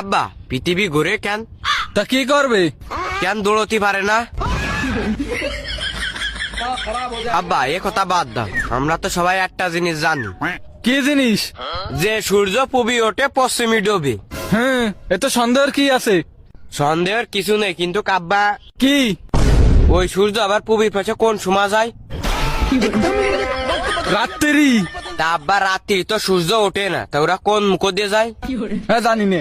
আব্বা পৃথিবী ঘুরে কেন? তা কি করবে? কেন দৌড়তে পারে না? আব্বা এ কথা বাদ দাও, আমরা তো সবাই একটা জিনিস জানি, কি জিনিস? যে সূর্য পূবে ওঠে পশ্চিমে ডোবে। হ্যাঁ, এত সন্দেহের কি আছে? সন্দেহের কিছু নেই, কিন্তু আব্বা কি? ওই সূর্য আবার পূবে পাশে কোন সময় যায়? রাত্রি। তা আব্বা রাত্রি তো সূর্য ওঠে না, তা ওরা কোন মুখ দিয়ে যায়? হ্যাঁ, জানি না।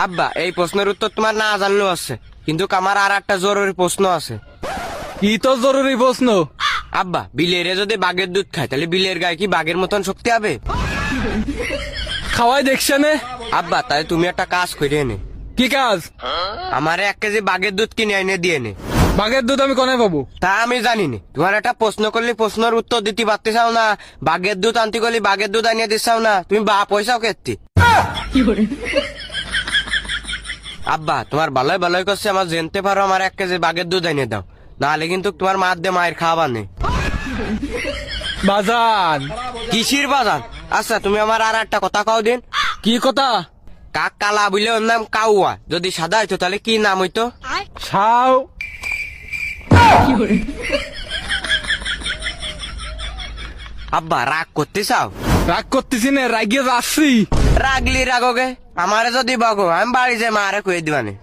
আব্বা এই প্রশ্নের উত্তর তোমার না জানলেও আছে, কিন্তু আমার আর একটা জরুরি প্রশ্ন আছে। কি তো জরুরি প্রশ্ন? আব্বা বিলেরে যদি বাঘের দুধ খায় তাহলে বিলের গায়ে কি বাঘের মতন শক্তি হবে? খাওয়াই দেখছে নে। আব্বা তাহলে তুমি একটা কাজ করে এনে, কি কাজ? আমারে 1 কেজি বাঘের দুধ কিনে এনে দিয়ে নে। বাঘের দুধ আমি কোনে পাবো? তা আমি জানি না, তোমার একটা প্রশ্ন করলে প্রশ্নের উত্তর দিতে পারতে চাও না, বাঘের দুধ আনতে করলে বাঘের দুধ আনিয়ে দিচ্ছাও না, তুমি বা পয়সাও কেটে। আব্বা তোমার ভালোই ভালোই করছে, আমার জানতে পারো আমার 1 কেজি বাঘের দুধ এনে দাও, নাহলে কিন্তু তোমার মার দিয়ে মায়ের খাওয়া নেই। বাজান। কিসির বাজান? আচ্ছা তুমি আমার আর একটা কথা কাও দিন। কি কথা? কাক কালা বলে ওর নাম কাউয়া, যদি সাদা হইতো তাহলে কি নাম হইতো? সাও। আব্বা রাগ করতে চাও? রাগ করতেছি না, রাগিয়ে যাচ্ছি। রাগলি রাগোগে, আমারে যদি বাগো আমি বাড়ি যাই মারে কয়ে দিবানে।